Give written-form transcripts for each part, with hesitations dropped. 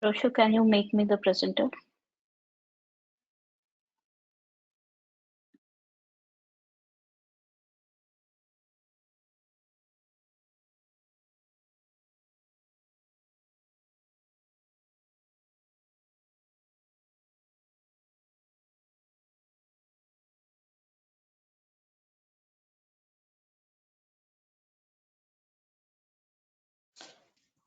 Roshu, can you make me the presenter?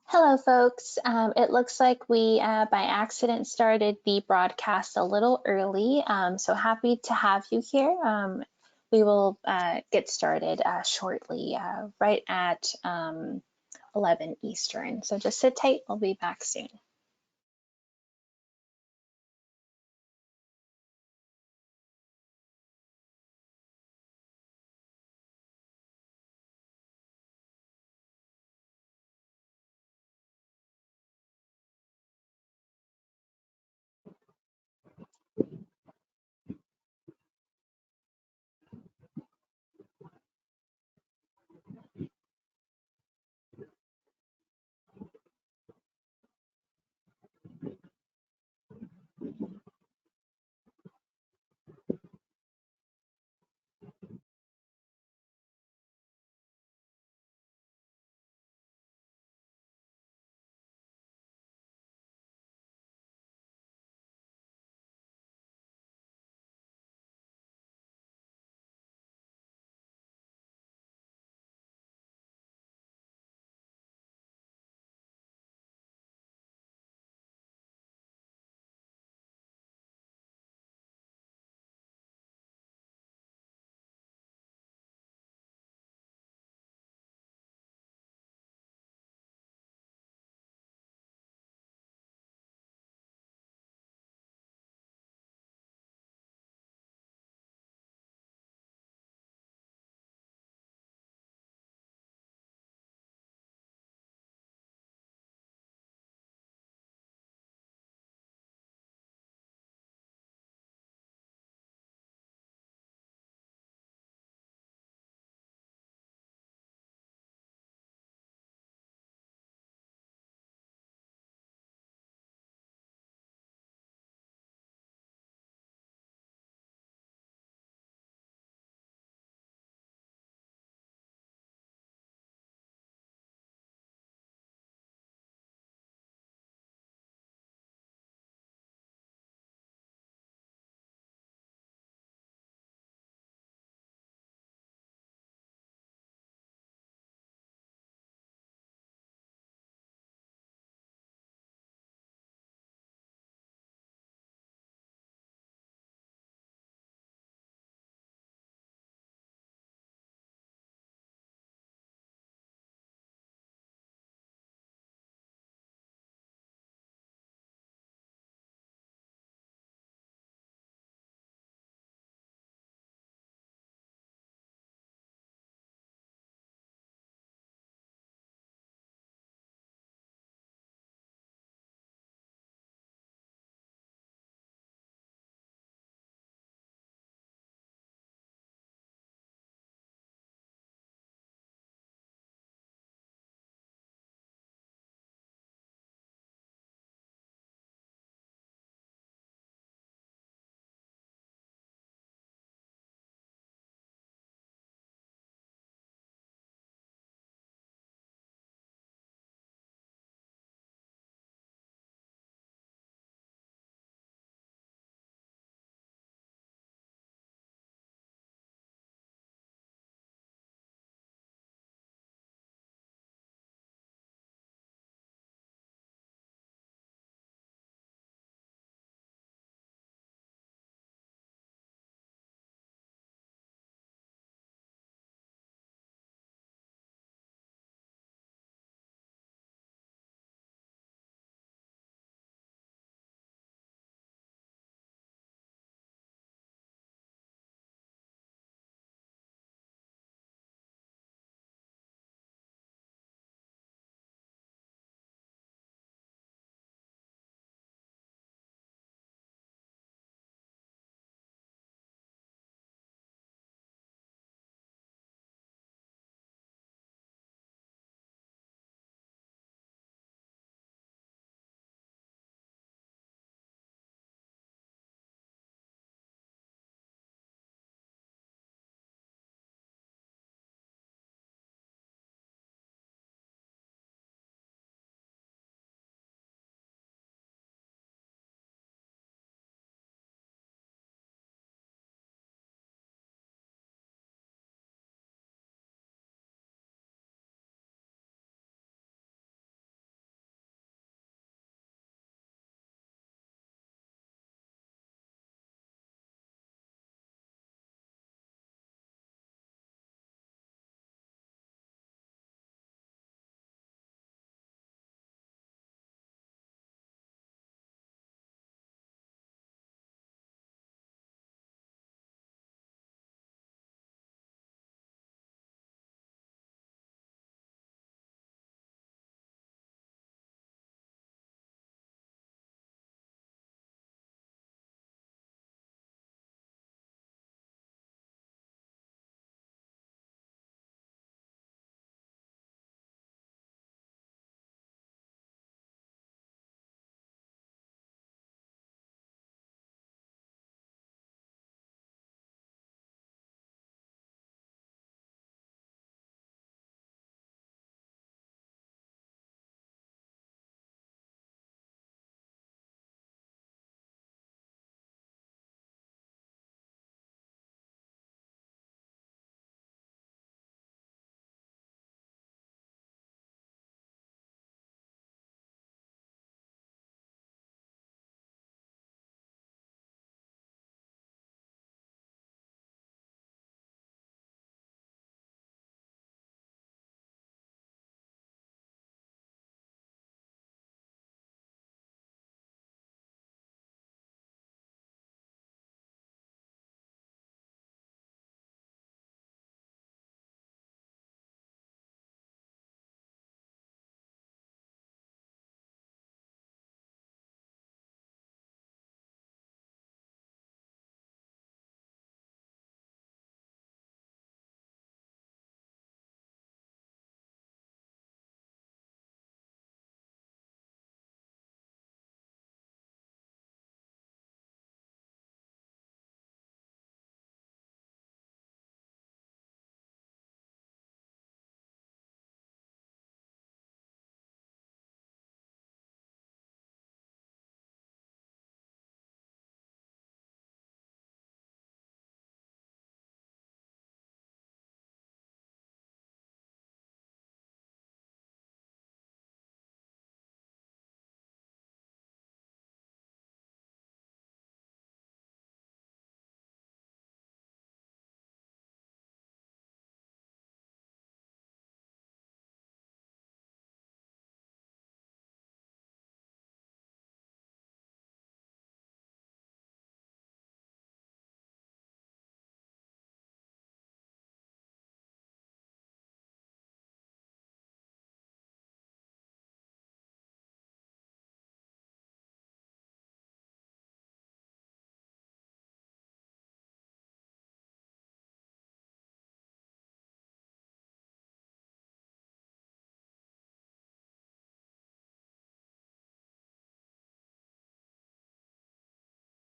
Hello, folks. It looks like we, by accident, started the broadcast a little early, so happy to have you here. We will get started shortly, right at 11 Eastern. So just sit tight, we'll be back soon.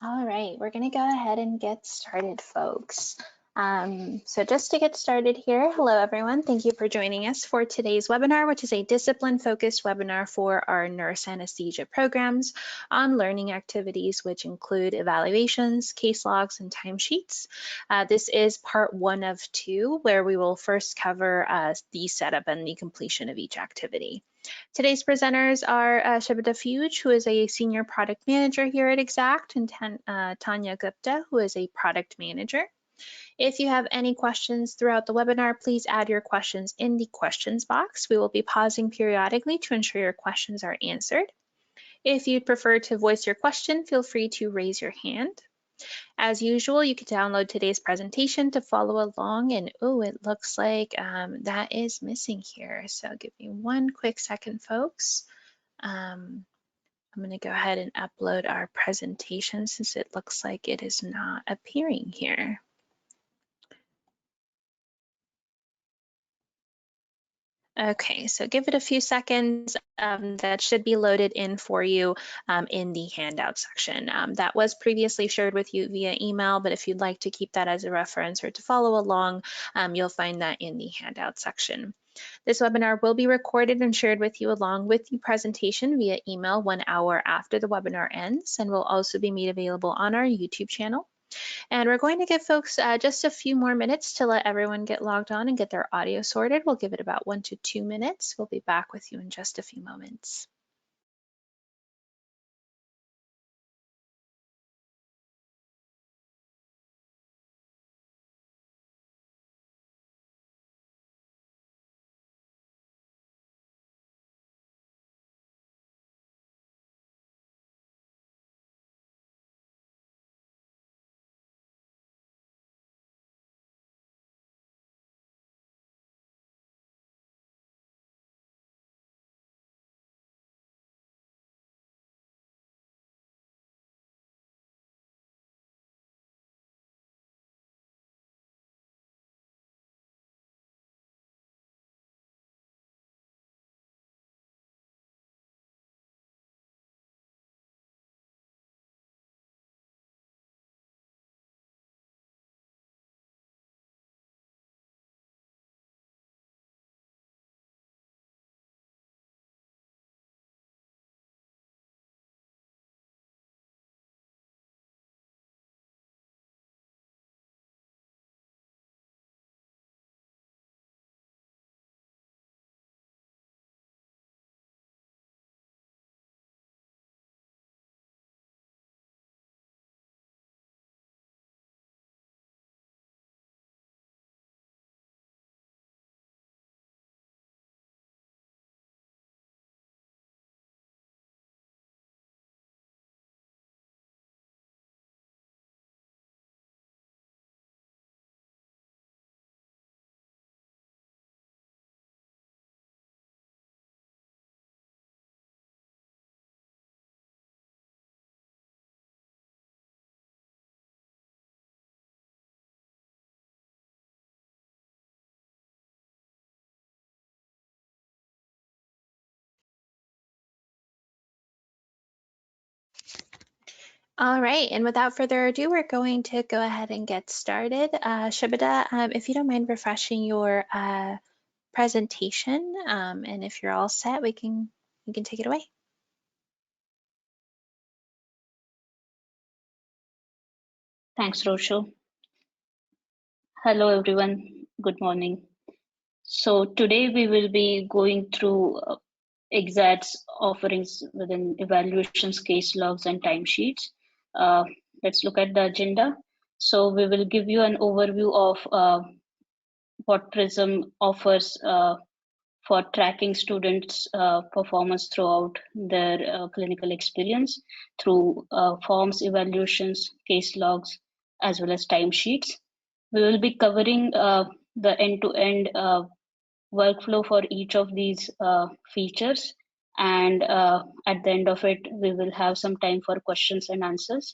All right, we're going to go ahead and get started, folks. So just to get started here, hello everyone. Thank you for joining us for today's webinar, which is a discipline-focused webinar for our nurse anesthesia programs on learning activities, which include evaluations, case logs, and timesheets. This is part 1 of 2, where we will first cover the setup and the completion of each activity. Today's presenters are Shabita Fuge, who is a Senior Product Manager here at Exxat, and Tanya Gupta, who is a Product Manager. If you have any questions throughout the webinar, please add your questions in the questions box. We will be pausing periodically to ensure your questions are answered. If you'd prefer to voice your question, feel free to raise your hand. As usual, you can download today's presentation to follow along, and oh, it looks like that is missing here. So give me one quick second, folks. I'm going to go ahead and upload our presentation since it looks like it is not appearing here. Okay, so give it a few seconds. That should be loaded in for you in the handout section. That was previously shared with you via email, but if you'd like to keep that as a reference or to follow along, you'll find that in the handout section. This webinar will be recorded and shared with you along with the presentation via email 1 hour after the webinar ends, and will also be made available on our YouTube channel. And we're going to give folks just a few more minutes to let everyone get logged on and get their audio sorted. We'll give it about 1 to 2 minutes. We'll be back with you in just a few moments. All right, and without further ado, we're going to go ahead and get started. Shabita, if you don't mind refreshing your presentation, and if you're all set, you can take it away. Thanks, Rosho. Hello, everyone. Good morning. So today we will be going through Exxat's offerings within evaluations, case logs, and timesheets. Let's look at the agenda. So we will give you an overview of what Prism offers for tracking students' performance throughout their clinical experience through forms, evaluations, case logs, as well as timesheets. We will be covering the end-to-end workflow for each of these features. And at the end of it, we will have some time for questions and answers.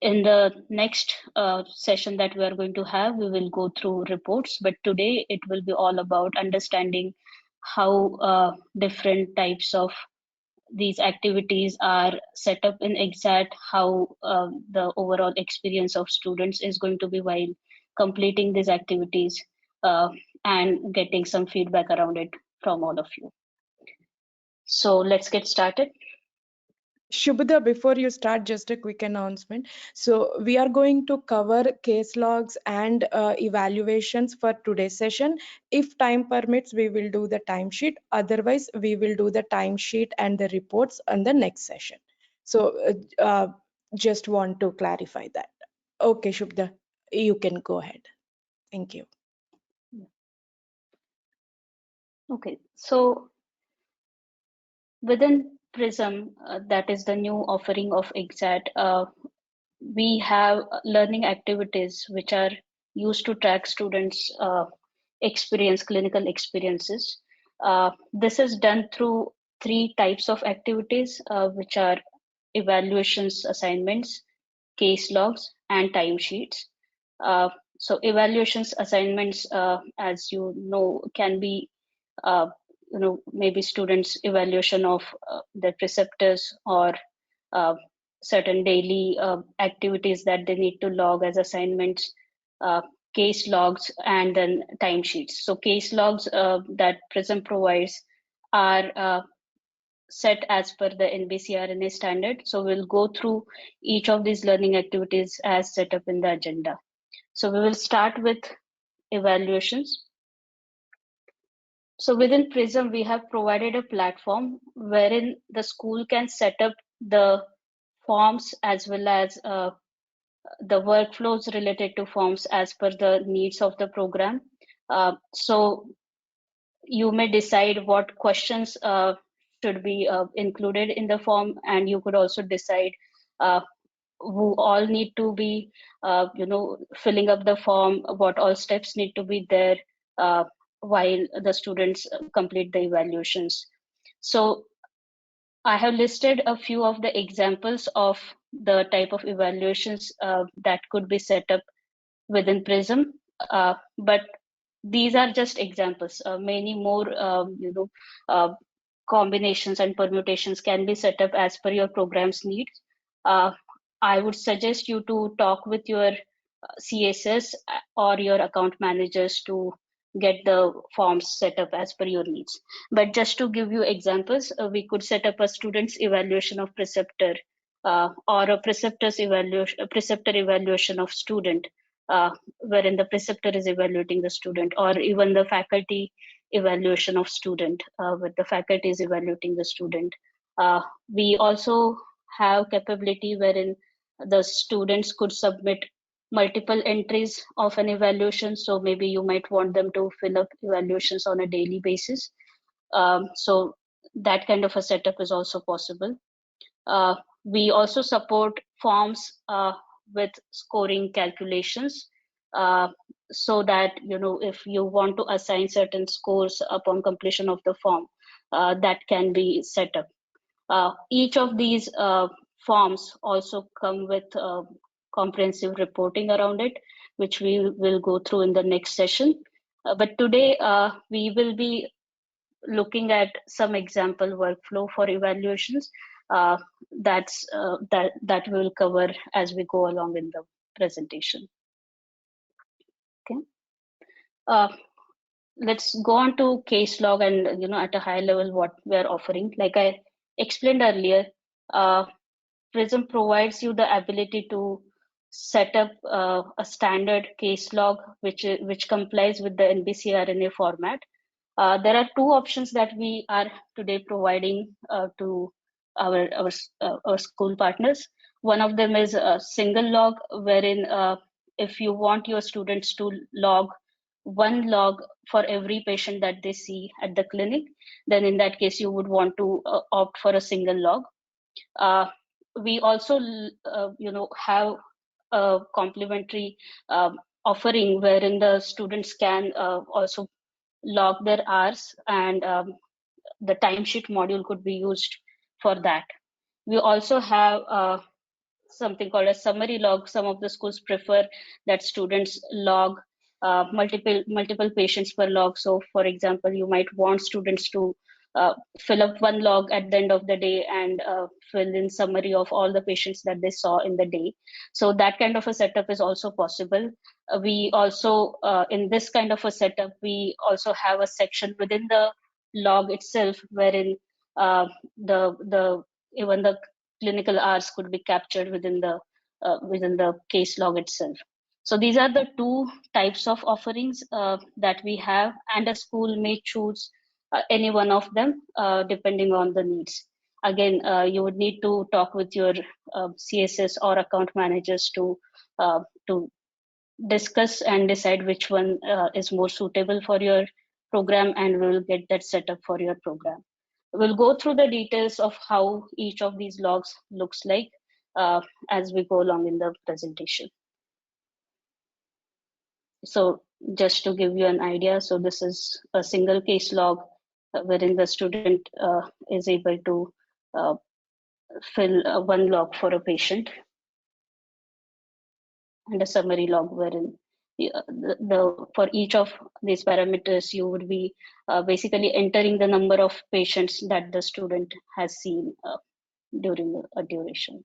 In the next session that we are going to have, we will go through reports, but today it will be all about understanding how different types of these activities are set up in Exxat, how the overall experience of students is going to be while completing these activities, and getting some feedback around it from all of you. So let's get started. Shubhada, before you start, just a quick announcement. So we are going to cover case logs and evaluations for today's session. If time permits, we will do the timesheet. Otherwise, we will do the timesheet and the reports on the next session. So just want to clarify that. Okay, Shubhada, you can go ahead. Thank you. Okay, so within Prism, that is the new offering of Exxat, we have learning activities which are used to track students' clinical experiences. This is done through three types of activities, which are evaluations, assignments, case logs, and timesheets. So evaluations, assignments, as you know, can be maybe students' evaluation of their preceptors, or uh, certain daily activities that they need to log as assignments, uh, case logs, and then timesheets. So case logs that Prism provides are set as per the NBCRNA standard. So we'll go through each of these learning activities as set up in the agenda. So we will start with evaluations. So within Prism, we have provided a platform wherein the school can set up the forms as well as the workflows related to forms as per the needs of the program. So you may decide what questions should be included in the form, and you could also decide uh, who all need to be filling up the form, what all steps need to be there while the students complete the evaluations. So I have listed a few of the examples of the type of evaluations that could be set up within Prism, but these are just examples. Many more, combinations and permutations can be set up as per your program's needs. Uh, I would suggest you to talk with your CSS or your account managers to get the forms set up as per your needs. But just to give you examples, we could set up a student's evaluation of preceptor, or a preceptor evaluation of student, wherein the preceptor is evaluating the student, or even the faculty evaluation of student, where the faculty is evaluating the student. We also have capability wherein the students could submit multiple entries of an evaluation. So maybe you might want them to fill up evaluations on a daily basis. So that kind of a setup is also possible. We also support forms with scoring calculations, uh, so that if you want to assign certain scores upon completion of the form, that can be set up. Each of these forms also come with comprehensive reporting around it, which we will go through in the next session. But today we will be looking at some example workflow for evaluations, uh, that we will cover as we go along in the presentation. Okay. Uh, let's go on to case log, and at a high level what we are offering. Like I explained earlier, Prism provides you the ability to set up a standard case log which complies with the NBCRNA format. There are two options that we are today providing to our school partners. One of them is a single log, wherein if you want your students to log one log for every patient that they see at the clinic, then in that case you would want to opt for a single log. We also have a complementary offering wherein the students can also log their hours, and the timesheet module could be used for that. We also have something called a summary log. Some of the schools prefer that students log multiple patients per log. So for example, you might want students to fill up one log at the end of the day and fill in summary of all the patients that they saw in the day. So that kind of a setup is also possible. We also, in this kind of a setup, we also have a section within the log itself wherein the even the clinical hours could be captured within the case log itself. So these are the two types of offerings that we have, and a school may choose any one of them depending on the needs. Again, you would need to talk with your CSS or account managers to discuss and decide which one is more suitable for your program, and we'll get that set up for your program. We'll go through the details of how each of these logs looks like as we go along in the presentation. So just to give you an idea, so this is a single case log wherein the student is able to fill one log for a patient, and a summary log wherein for each of these parameters you would be basically entering the number of patients that the student has seen during a duration.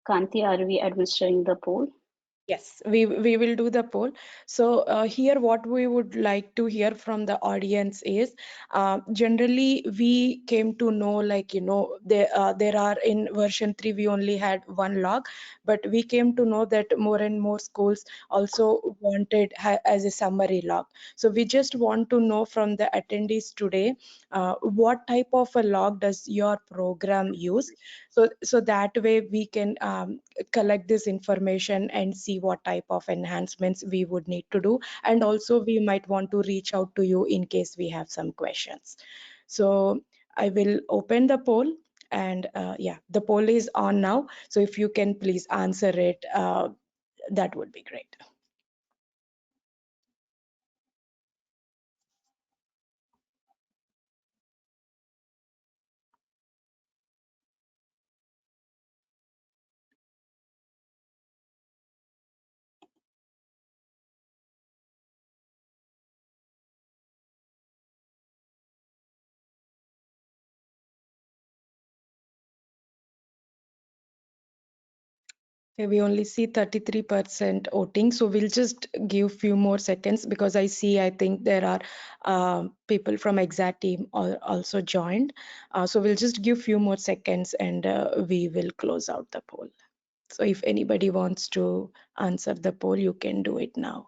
Kanti, are we administering the poll? Yes, we will do the poll. So here what we would like to hear from the audience is generally we came to know, like, there are in version 3 we only had one log, but we came to know that more and more schools also wanted as a summary log. So we just want to know from the attendees today what type of a log does your program use, so that way we can collect this information and see what type of enhancements we would need to do, and also we might want to reach out to you in case we have some questions. So I will open the poll, and yeah, the poll is on now, so if you can please answer it, that would be great. Okay, we only see 33% voting, so we'll just give few more seconds because I think there are people from Exxat team also joined. So we'll just give few more seconds, and we will close out the poll. So if anybody wants to answer the poll, you can do it now.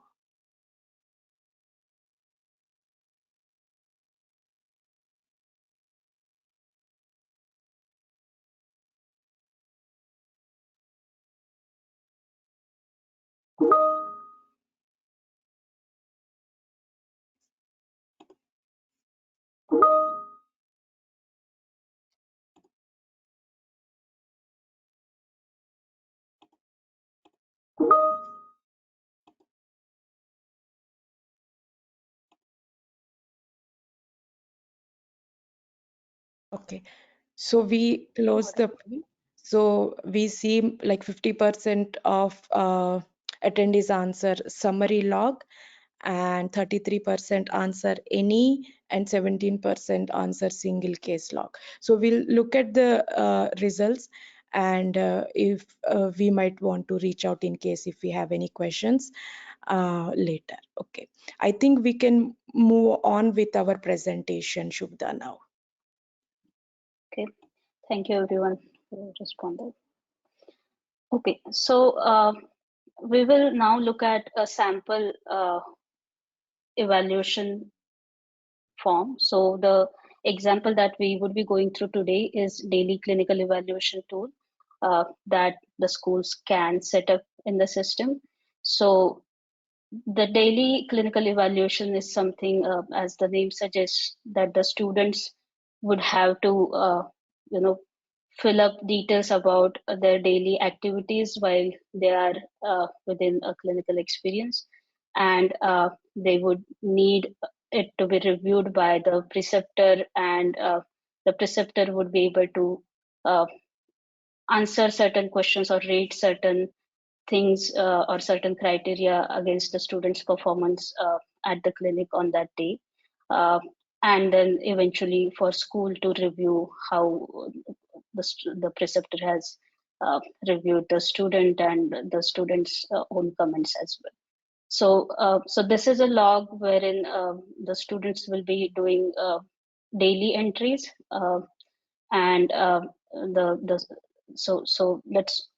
Okay, so we close the poll. So we see like 50% of attendees answer summary log, and 33% answer any, and 17% answer single case log. So we'll look at the results, and if we might want to reach out in case if we have any questions later. Okay, I think we can move on with our presentation, Shubda, now. Okay, thank you everyone who responded. Okay, so we will now look at a sample evaluation form. So the example that we would be going through today is daily clinical evaluation tool that the schools can set up in the system. So the daily clinical evaluation is something, as the name suggests, that the students would have to, fill up details about their daily activities while they are within a clinical experience, and they would need it to be reviewed by the preceptor, and the preceptor would be able to uh, answer certain questions or rate certain things or certain criteria against the student's performance at the clinic on that day. Uh, and then eventually for school to review how the preceptor has reviewed the student and the student's own comments as well. So this is a log wherein the students will be doing daily entries, and the so let's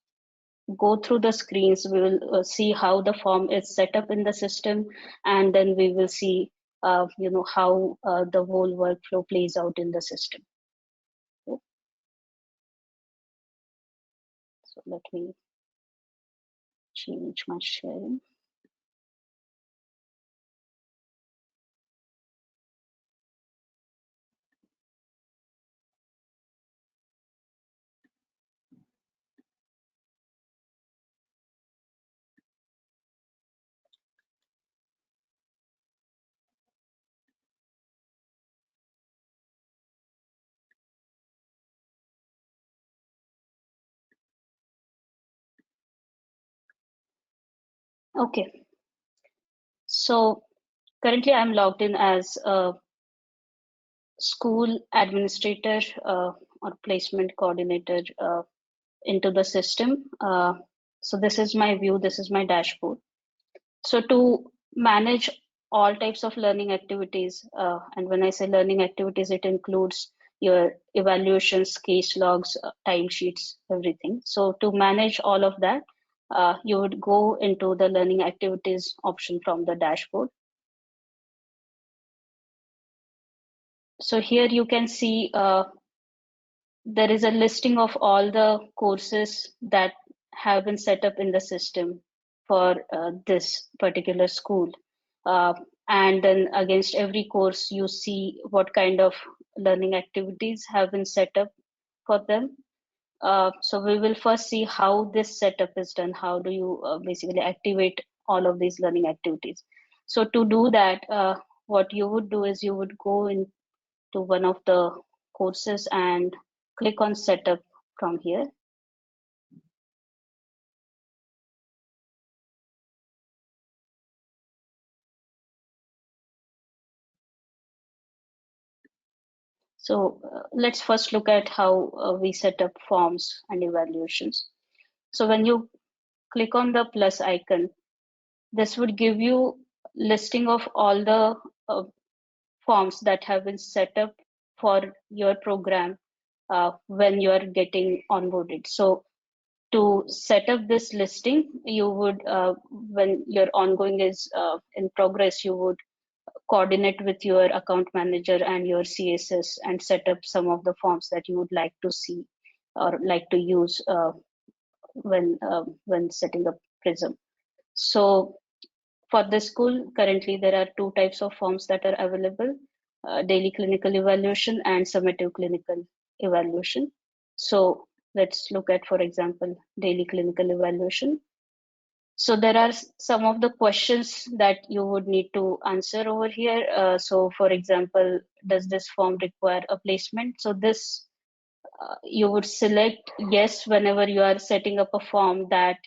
go through the screens. We will see how the form is set up in the system, and then we will see how the whole workflow plays out in the system. Okay. So let me change my sharing. Okay, so currently I'm logged in as a school administrator or placement coordinator into the system. So this is my view, this is my dashboard. So to manage all types of learning activities, and when I say learning activities, it includes your evaluations, case logs, timesheets, everything. So to manage all of that, you would go into the learning activities option from the dashboard. So here you can see there is a listing of all the courses that have been set up in the system for this particular school. Uh, and then against every course, you see what kind of learning activities have been set up for them. So we will first see how this setup is done. How do you basically activate all of these learning activities? So to do that, what you would do is you would go into one of the courses and click on setup from here. So let's first look at how we set up forms and evaluations. So when you click on the plus icon, this would give you listing of all the forms that have been set up for your program when you are getting onboarded. So to set up this listing, you would, when your ongoing is in progress, you would coordinate with your account manager and your CSS and set up some of the forms that you would like to see or like to use when setting up Prism. So for this school, currently there are two types of forms that are available: daily clinical evaluation and summative clinical evaluation. So let's look at, for example, daily clinical evaluation. So there are some of the questions that you would need to answer over here. So for example, does this form require a placement? So this, you would select yes whenever you are setting up a form that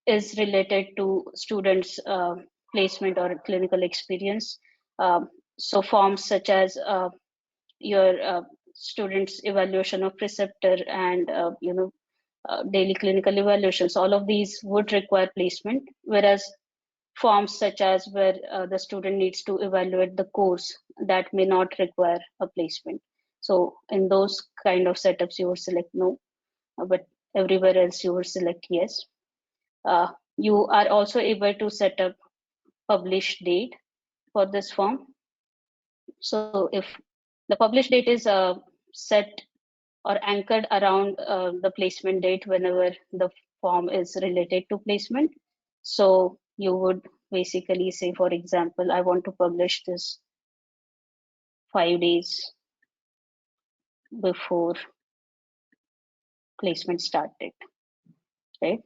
is related to students' placement or clinical experience. So forms such as your students' evaluation of preceptor and daily clinical evaluations, all of these would require placement, whereas forms such as where the student needs to evaluate the course, that may not require a placement. So in those kind of setups, you would select no, but everywhere else you would select yes. You are also able to set up publish date for this form. So if the publish date is set or anchored around the placement date whenever the form is related to placement. So you would basically say, for example, I want to publish this 5 days before placement start date, right?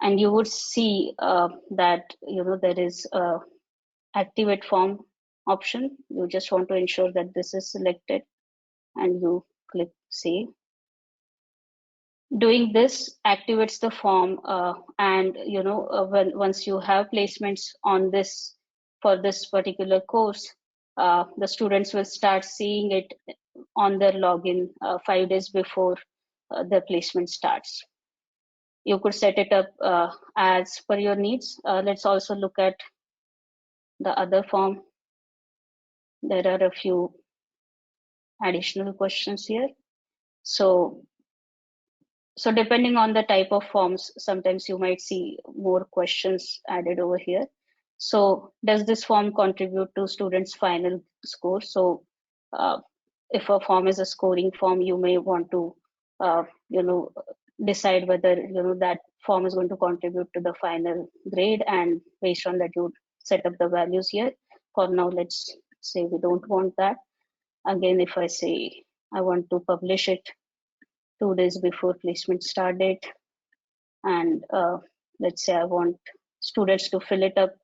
And you would see that there is a activate form option. You just want to ensure that this is selected and you click save. Doing this activates the form, and once you have placements on this for this particular course, the students will start seeing it on their login 5 days before the placement starts. You could set it up as per your needs. Let's also look at the other form. There are a few additional questions here. So depending on the type of forms, sometimes you might see more questions added over here. So does this form contribute to students' final score? So if a form is a scoring form, you may want to decide whether that form is going to contribute to the final grade, and based on that you set up the values here. For now, let's say we don't want that. Again, if I say I want to publish it 2 days before placement start date, and let's say I want students to fill it up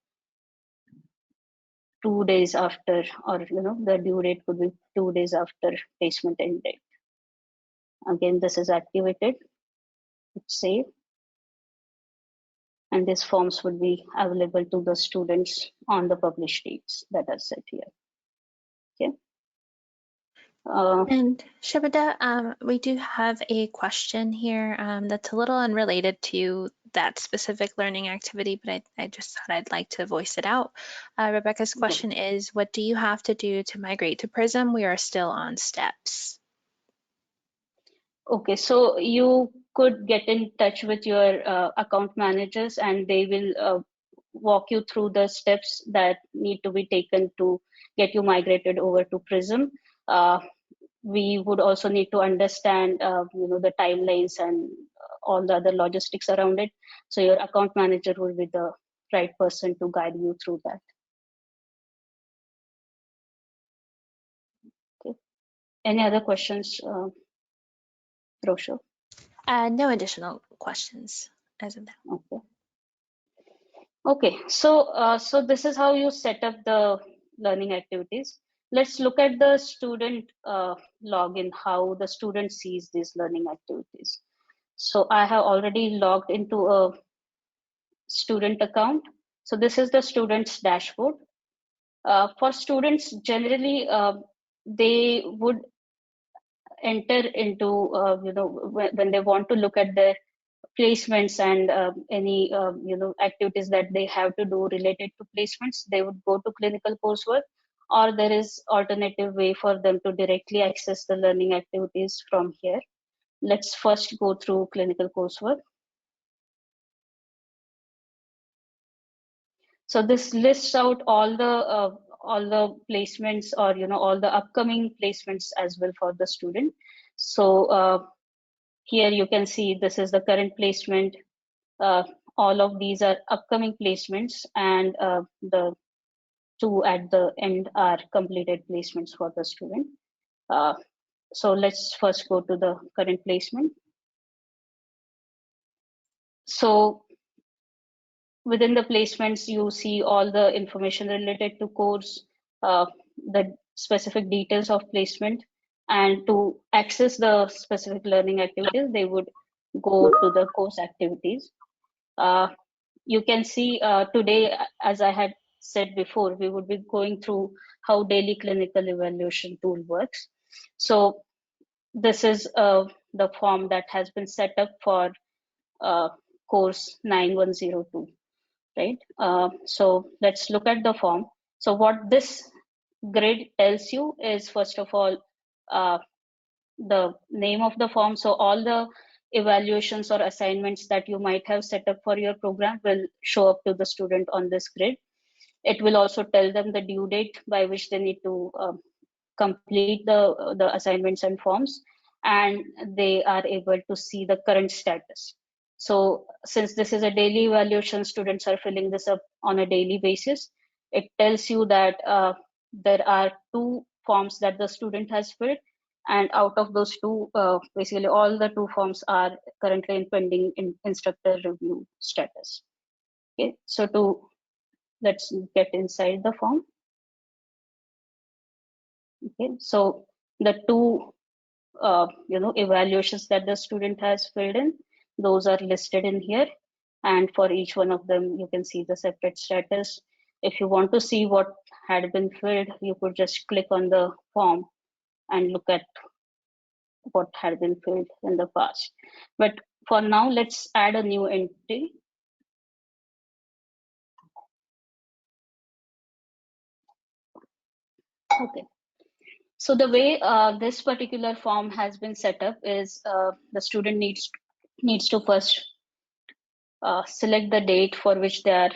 2 days after, or the due date could be 2 days after placement end date. Again, this is activated. Let's save, and these forms would be available to the students on the published dates that are set here. Okay. And Shubhada, we do have a question here that's a little unrelated to that specific learning activity, but I just thought I'd like to voice it out. Rebecca's question is, what do you have to do to migrate to Prism? We are still on steps. Okay, so you could get in touch with your account managers, and they will walk you through the steps that need to be taken to get you migrated over to Prism. We would also need to understand the timelines and all the other logistics around it. So your account manager will be the right person to guide you through that. Okay. Any other questions, Rosha? No additional questions as of now. Okay. Okay, so this is how you set up the learning activities. Let's look at the student login, how the student sees these learning activities. So I have already logged into a student account. So this is the student's dashboard. For students, generally, they would enter into, when they want to look at their placements and any activities that they have to do related to placements, they would go to clinical coursework, or there is alternative way for them to directly access the learning activities from here. Let's first go through clinical coursework. So this lists out all the placements, or all the upcoming placements as well for the student. So here you can see this is the current placement. All of these are upcoming placements, and the two at the end are completed placements for the student. So let's first go to the current placement. So within the placements, you see all the information related to course, the specific details of placement, and to access the specific learning activities, they would go to the course activities. You can see today, as I had said before, we would be going through how daily clinical evaluation tool works. So this is the form that has been set up for course 9102, right? So let's look at the form. So what this grid tells you is, first of all, the name of the form. So all the evaluations or assignments that you might have set up for your program will show up to the student on this grid. It will also tell them the due date by which they need to complete the assignments and forms, and they are able to see the current status. So since this is a daily evaluation, students are filling this up on a daily basis. It tells you that there are 2 forms that the student has filled, and out of those 2, basically all the 2 forms are currently in pending instructor review status. Okay, so let's get inside the form. Okay, so the 2 evaluations that the student has filled in. Those are listed in here, and for each one of them you can see the separate status. If you want to see what had been filled, you could just click on the form and look at what had been filled in the past. But for now, let's add a new entry. Okay. So the way this particular form has been set up is the student needs to first select the date for which they are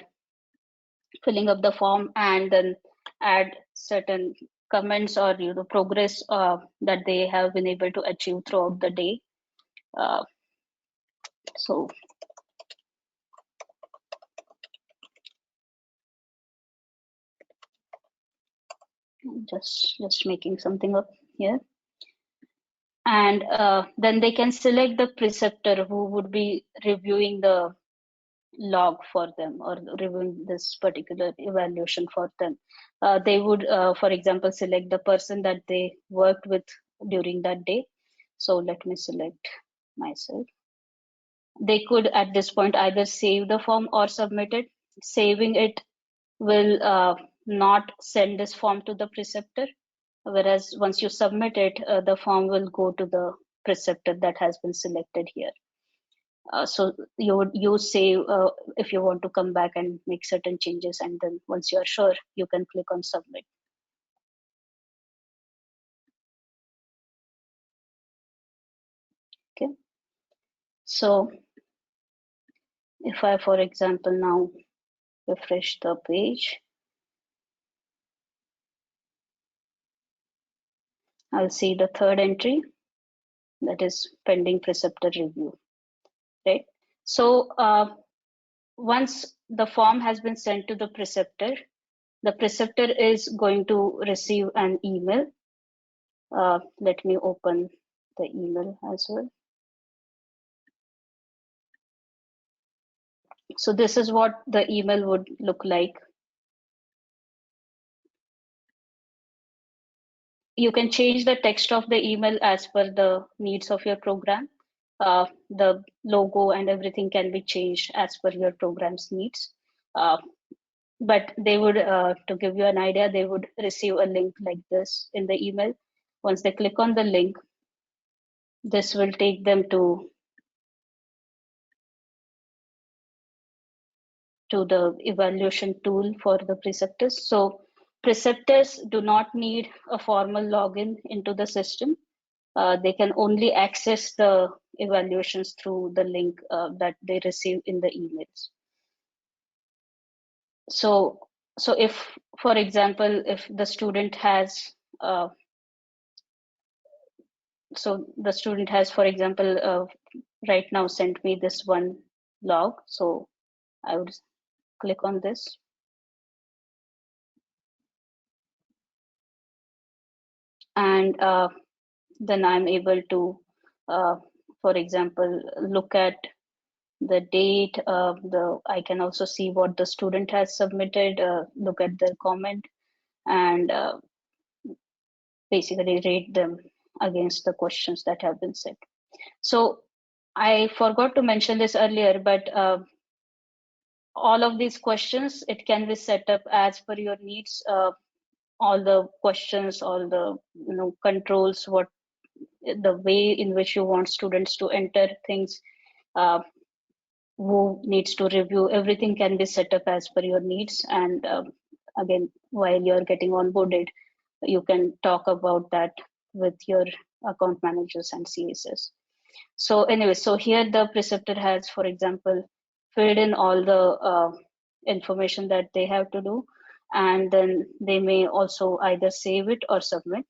filling up the form, and then add certain comments or progress that they have been able to achieve throughout the day. So just making something up here. And then they can select the preceptor who would be reviewing the log for them or reviewing this particular evaluation for them. They would, for example, select the person that they worked with during that day. So let me select myself. They could at this point either save the form or submit it. Saving it will not send this form to the preceptor, whereas once you submit it, the form will go to the preceptor that has been selected here. So you would use save if you want to come back and make certain changes, and then once you are sure, you can click on submit. Okay. So if I, for example, now refresh the page, I'll see the third entry, that is pending preceptor review, right? So once the form has been sent to the preceptor is going to receive an email. Let me open the email as well. So this is what the email would look like. You can change the text of the email as per the needs of your program. The logo and everything can be changed as per your program's needs. But they would, to give you an idea, they would receive a link like this in the email. Once they click on the link, this will take them to the evaluation tool for the preceptors. So preceptors do not need a formal login into the system. They can only access the evaluations through the link that they receive in the emails. So if, for example, if the student has, for example, right now sent me this one log. So I would click on this. And then I'm able to, for example, look at the date. I can also see what the student has submitted, look at their comment, and basically rate them against the questions that have been set. So I forgot to mention this earlier, but all of these questions, it can be set up as per your needs. All the questions, all the controls, what the way in which you want students to enter things, who needs to review, everything can be set up as per your needs. And again, while you're getting onboarded, you can talk about that with your account managers and CSS. So anyway, so here the preceptor has, for example, filled in all the information that they have to do, and then they may also either save it or submit.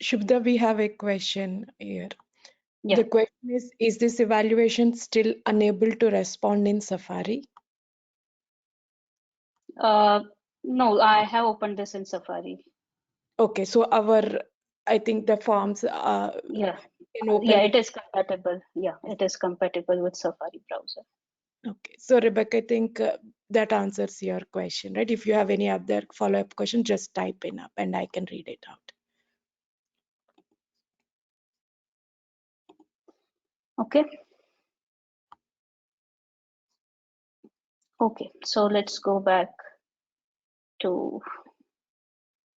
Shubda, we have a question here. Yeah. The question is this evaluation still unable to respond in Safari? No, I have opened this in Safari. Okay, so I think the forms Yeah. can open Yeah, it is compatible. Yeah, it is compatible with Safari browser. Okay, so Rebecca, I think that answers your question, right? If you have any other follow-up question, just type in up and I can read it out. Okay. Okay, so let's go back to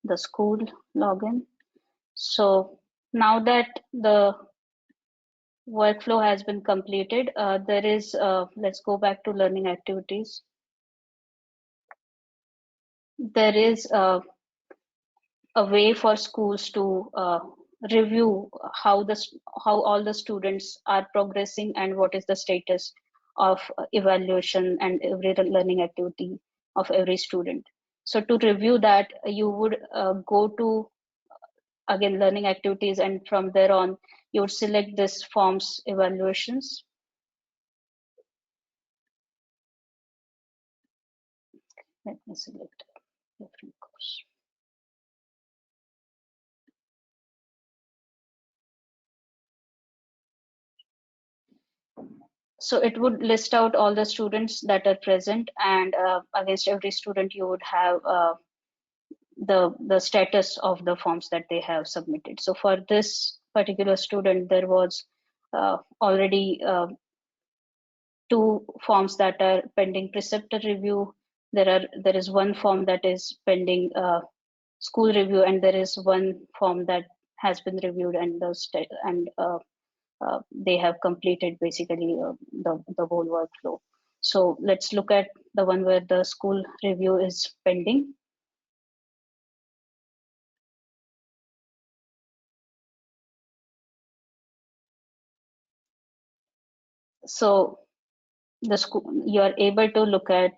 the school login. So now that the workflow has been completed, there is, let's go back to learning activities. There is a way for schools to review how all the students are progressing and what is the status of evaluation and every learning activity of every student. So to review that, you would go to, again, learning activities, and from there on you would select this forms evaluations. Let me select a different course. So it would list out all the students that are present, and against every student you would have the status of the forms that they have submitted. So for this particular student, there was already 2 forms that are pending preceptor review. There is 1 form that is pending school review, and there is 1 form that has been reviewed and they have completed basically the whole workflow. So let's look at the one where the school review is pending. So the school, you are able to look at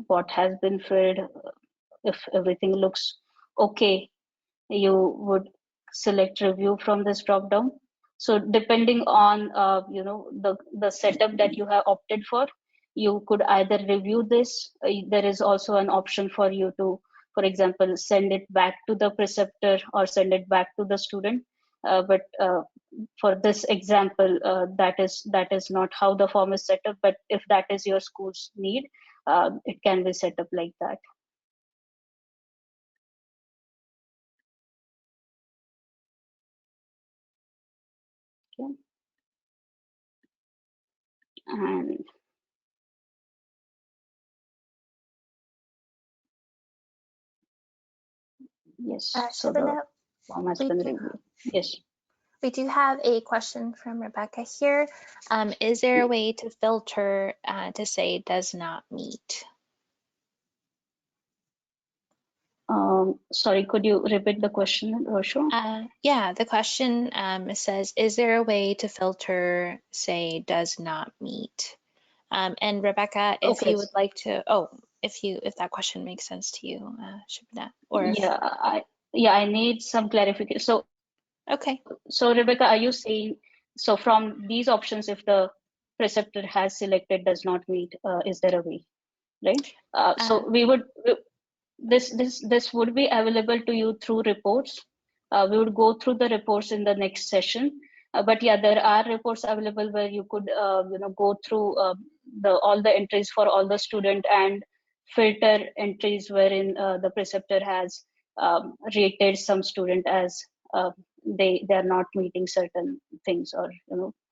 what has been filled. If everything looks okay, you would select review from this drop down. So depending on the setup that you have opted for, you could either review this. There is also an option for you to, for example, send it back to the preceptor or send it back to the student. But for this example, that is not how the form is set up. But if that is your school's need, it can be set up like that. Okay. And yes, so the Shabana, form has we been do reviewed. Yes. we do have a question from Rebecca here. Is there a way to filter to say does not meet? Sorry, could you repeat the question, Rosho? Yeah, the question says, is there a way to filter, say, does not meet? And Rebecca, if Okay. you would like to, if that question makes sense to you, Shabana, or if, I need some clarification. okay. So Rebecca, are you saying, so from these options, if the preceptor has selected does not meet, is there a way, right? So this would be available to you through reports. We would go through the reports in the next session. But yeah, there are reports available where you could go through all the entries for all the student and filter entries wherein the preceptor has rated some student as they are not meeting certain things, or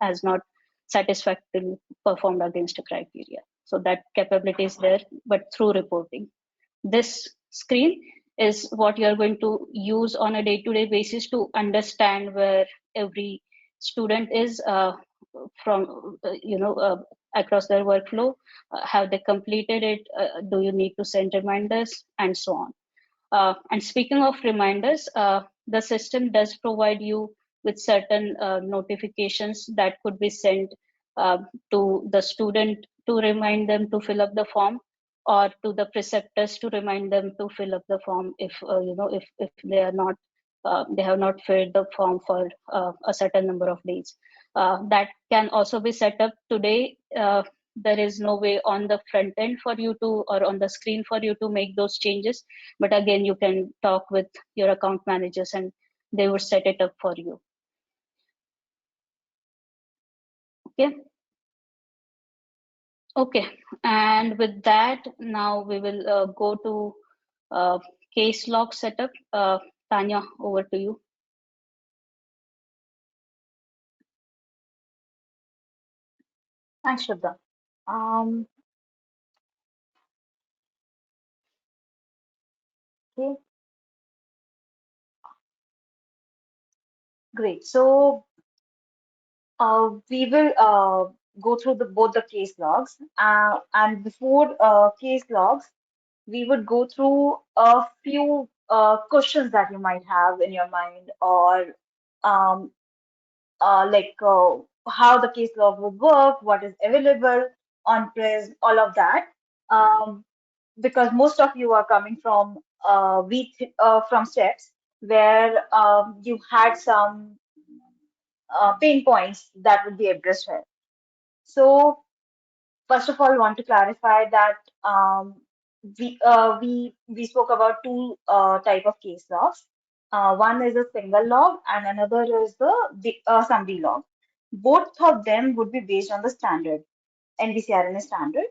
has not satisfactorily performed against a criteria. So that capability is there, but through reporting. This screen is what you're going to use on a day-to-day basis to understand where every student is from across their workflow. Have they completed it? Do you need to send reminders, and so on? And speaking of reminders, the system does provide you with certain notifications that could be sent uh, to the student to remind them to fill up the form, or to the preceptors to remind them to fill up the form if if they are not they have not filled the form for a certain number of days. That can also be set up today. There is no way on the front end for you to, or on the screen for you to make those changes, but again, you can talk with your account managers and they will set it up for you. Okay. Okay, and with that, now we will go to uh, case log setup. Tanya, over to you. Thanks, Shraddha. Um, okay, great. So we will go through both the case logs, and before case logs, we would go through a few questions that you might have in your mind, or um, like how the case log would work, what is available on Prism, all of that. Um, because most of you are coming from from steps where you had some pain points that would be addressed here. So first of all, want to clarify that we spoke about two type of case logs. One is a single log, and another is the summary log. Both of them would be based on the standard NBCRNA standard,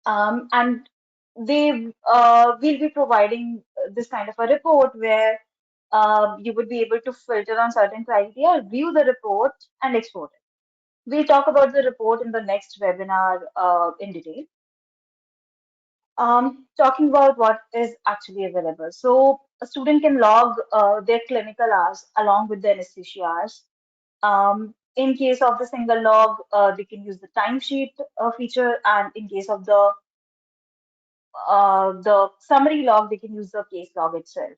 and they will be providing this kind of a report where you would be able to filter on certain criteria, view the report, and export it. We'll talk about the report in the next webinar in detail. Talking about what is actually available. So a student can log their clinical hours along with the anesthesia hours. In case of the single log, they can use the timesheet feature, and in case of the summary log, they can use the case log itself.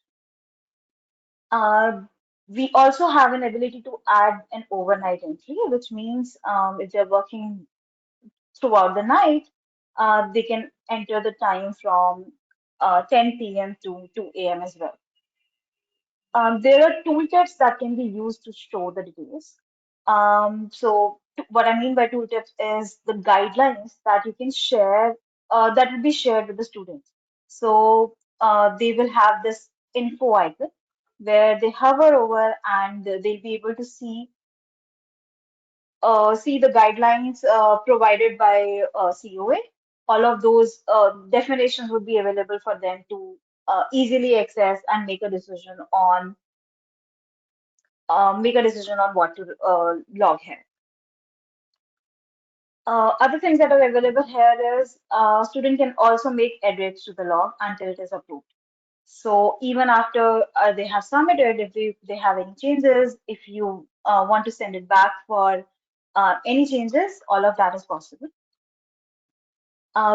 Uh, we also have an ability to add an overnight entry, which means if they're working throughout the night, they can enter the time from 10 p.m. to 2 a.m. as well. There are tooltips that can be used to show the details. What I mean by tooltips is the guidelines that you can share, that will be shared with the students. So they will have this info icon where they hover over and they'll be able to see the guidelines provided by COA. All of those definitions would be available for them to easily access and make a decision on what to log here. Other things that are available here is student can also make edits to the log until it is approved. So even after they have submitted, if they have any changes, if you want to send it back for any changes, all of that is possible.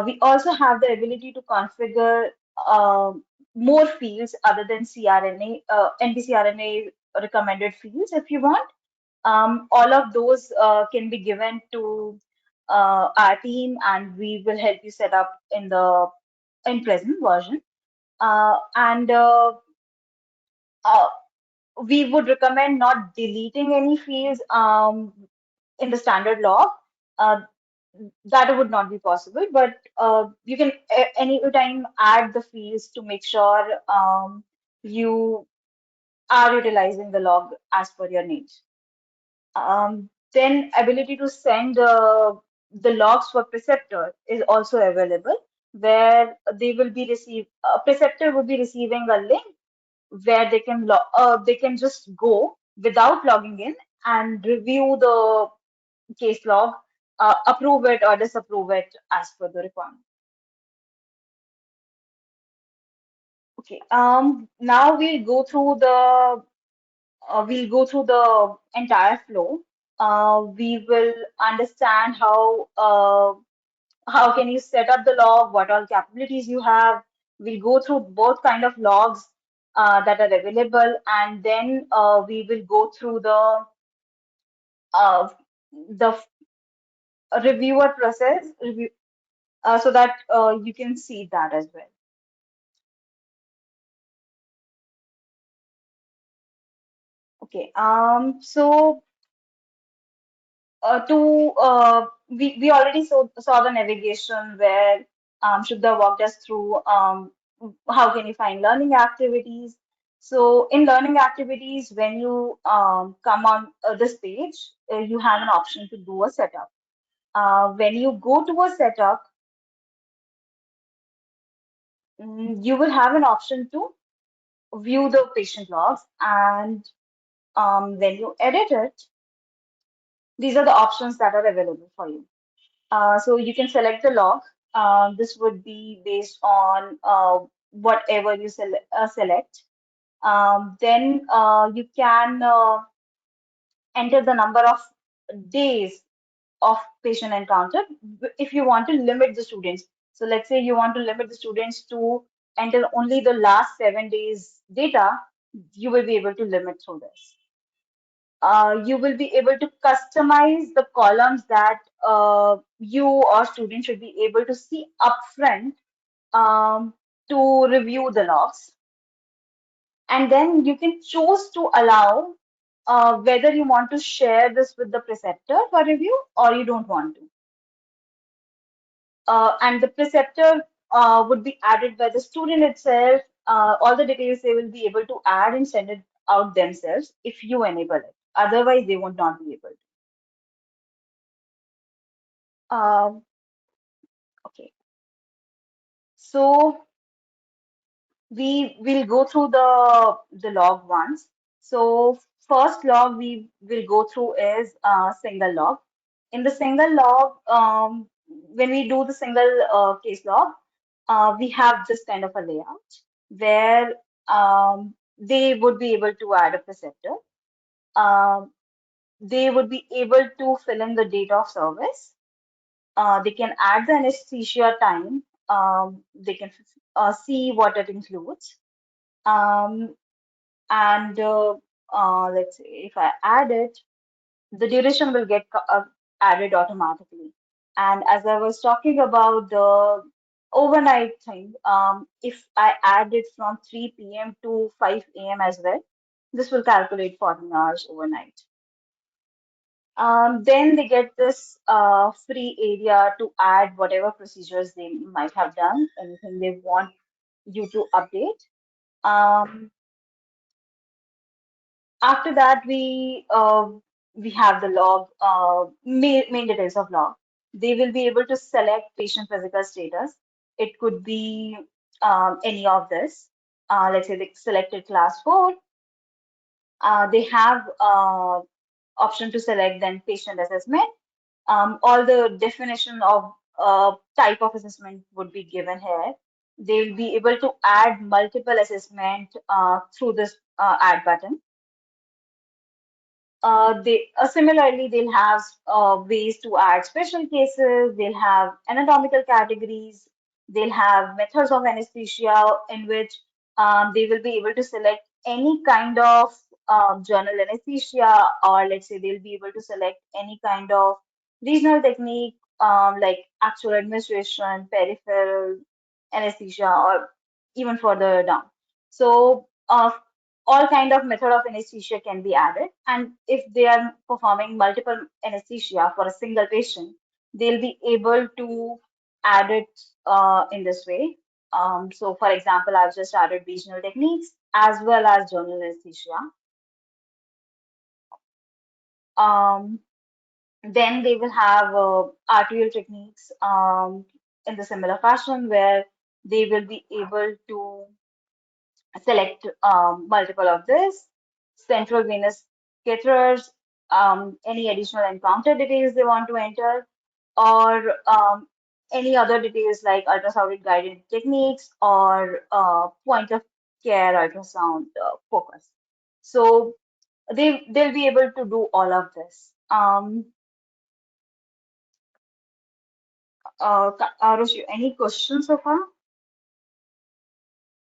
We also have the ability to configure more fields other than NBCRNA recommended fields if you want. All of those can be given to our team, and we will help you set up in present version. And we would recommend not deleting any fields in the standard log. Uh, that would not be possible, but you can any time add the fields to make sure you are utilizing the log as per your needs. Then ability to send the logs for preceptor is also available, where they will be received. A preceptor will be receiving a link where they can just go without logging in and review the case log, approve it or disapprove it as per the requirement. Okay. Now we'll go through the entire flow. We will understand how can you set up the log, what all capabilities you have. We'll go through both kind of logs that are available, and then we will go through the reviewer process so that you can see that as well. Okay. So we already saw the navigation where Shubda walked us through how can you find learning activities. So in learning activities, when you come on this page, you have an option to do a setup. When you go to a setup, you will have an option to view the patient logs, and when you edit it, these are the options that are available for you. So you can select the log. This would be based on whatever you select. Then you can enter the number of days of patient encounter if you want to limit the students. So let's say you want to limit the students to enter only the last 7 days data, you will be able to limit through this. You will be able to customize the columns that you or students should be able to see upfront to review the logs. And then you can choose to allow whether you want to share this with the preceptor for review or you don't want to. And the preceptor would be added by the student itself. All the details they will be able to add and send it out themselves if you enable it. Otherwise, they would not be able to. Okay, so we will go through the log once. So first log we will go through is single log. In the single log, when we do the single case log, we have this kind of a layout where they would be able to add a preceptor. Um, they would be able to fill in the date of service. They can add the anesthesia time. They can see what it includes. Um, and let's say if I add it, the duration will get added automatically. And as I was talking about the overnight thing, if I add it from 3 p.m. to 5 a.m. as well, this will calculate 14 hours overnight. Then they get this free area to add whatever procedures they might have done, anything they want you to update. Um, After that, we have the log, main details of log. They will be able to select patient physical status. It could be any of this. Let's say they selected class 4. They have option to select then patient assessment. All the definition of type of assessment would be given here. They'll be able to add multiple assessment through this add button. They similarly they'll have ways to add special cases. They'll have anatomical categories. They'll have methods of anesthesia in which they will be able to select any kind of general anesthesia, or let's say they'll be able to select any kind of regional technique like actual administration, peripheral anesthesia, or even further down. So all kind of method of anesthesia can be added, and if they are performing multiple anesthesia for a single patient, they'll be able to add it in this way. So for example, I've just added regional techniques as well as general anesthesia. um, then they will have arterial techniques in the similar fashion where they will be able to select multiple of this, central venous catheters, any additional encounter details they want to enter, or any other details like ultrasound guided techniques or point of care ultrasound focus. So they'll be able to do all of this. Arush, any questions so far?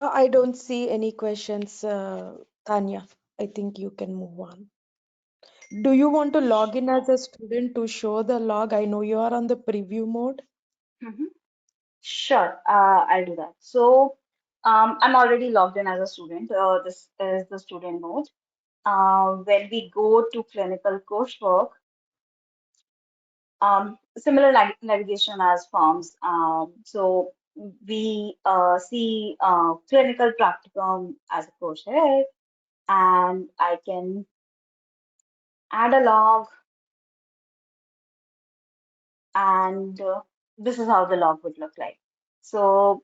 I don't see any questions, Tanya. I think you can move on. Do you want to log in as a student to show the log? I know you are on the preview mode. Mhm. Sure, I'll do that. So I'm already logged in as a student. This is the student mode. When we go to clinical coursework, similar navigation as forms. So we see clinical practicum as a course here, and I can add a log. and this is how the log would look like. So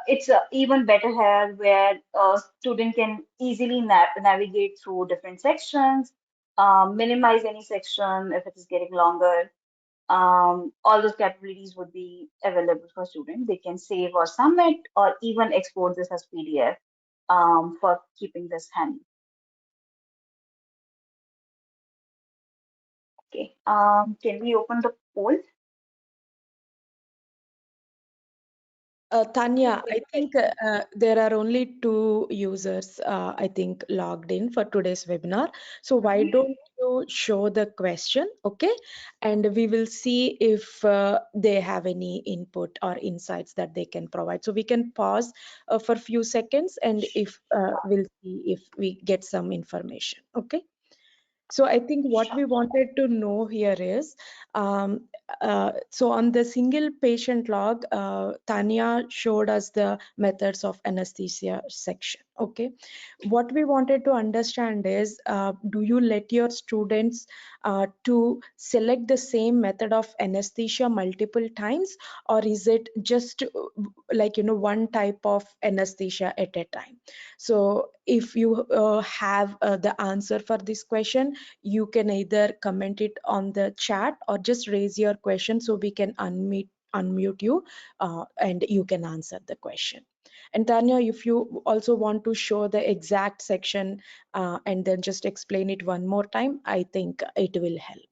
it's even better here where a student can easily navigate through different sections, minimize any section if it is getting longer. All those capabilities would be available for students. They can save or submit or even export this as PDF for keeping this handy. Okay, can we open the poll? Tanya, I think there are only 2 users, I think, logged in for today's webinar. So why don't you show the question, okay? And we will see if they have any input or insights that they can provide. So we can pause for a few seconds, and if we'll see if we get some information, okay? So I think what we wanted to know here is, so on the single patient log, Tanya showed us the methods of anesthesia section. Okay, what we wanted to understand is, do you let your students to select the same method of anesthesia multiple times, or is it just like, one type of anesthesia at a time? So if you have the answer for this question, you can either comment it on the chat or just raise your question so we can unmute you and you can answer the question. And Tanya, if you also want to show the exact section and then just explain it one more time, I think it will help.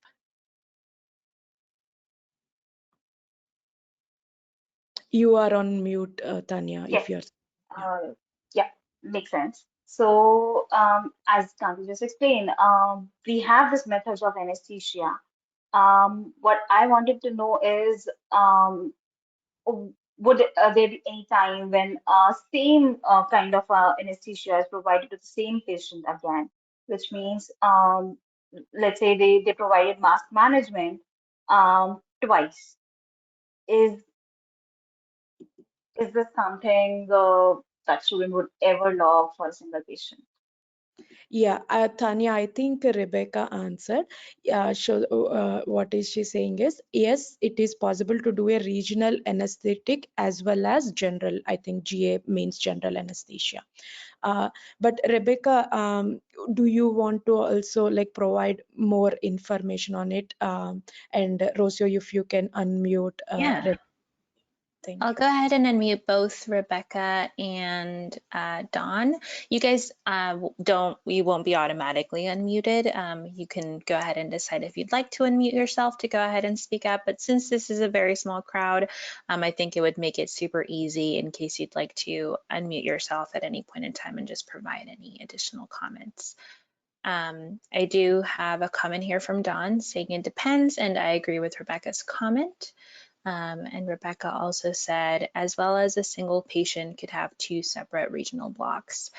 You are on mute, Tanya, Yes. if you're. Yeah, makes sense. So, as Kanti just explained, we have this methods of anesthesia. What I wanted to know is, would there be any time when same kind of anesthesia is provided to the same patient again, which means, let's say they provided mask management twice. Is is this something that student would ever log for a single patient? Yeah, Tanya, I think Rebecca answered. So what is she saying is, yes, it is possible to do a regional anesthetic as well as general. I think GA means general anesthesia. But Rebecca, do you want to also like provide more information on it? And Rocio, if you can unmute. Yeah. Thank I'll you. go ahead and unmute both Rebecca and Dawn. You guys you won't be automatically unmuted. You can go ahead and decide if you'd like to unmute yourself to go ahead and speak up. But since this is a very small crowd, I think it would make it super easy in case you'd like to unmute yourself at any point in time and just provide any additional comments. I do have a comment here from Dawn saying it depends, and I agree with Rebecca's comment. And Rebecca also said, as well as a single patient could have 2 separate regional blocks.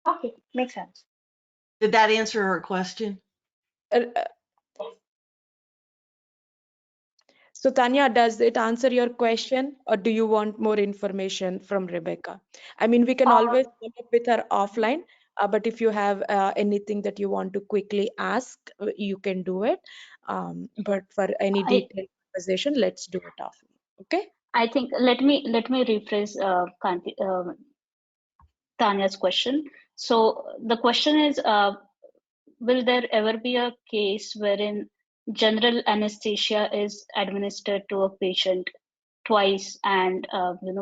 Okay, makes sense. Did that answer her question? So Tanya, does it answer your question, or do you want more information from Rebecca? I mean, we can always follow up with her offline, but if you have anything that you want to quickly ask, you can do it. But for any I detailed conversation, let's do it offline. Okay? I think let me rephrase Tanya's question. So the question is, will there ever be a case wherein general anesthesia is administered to a patient twice, and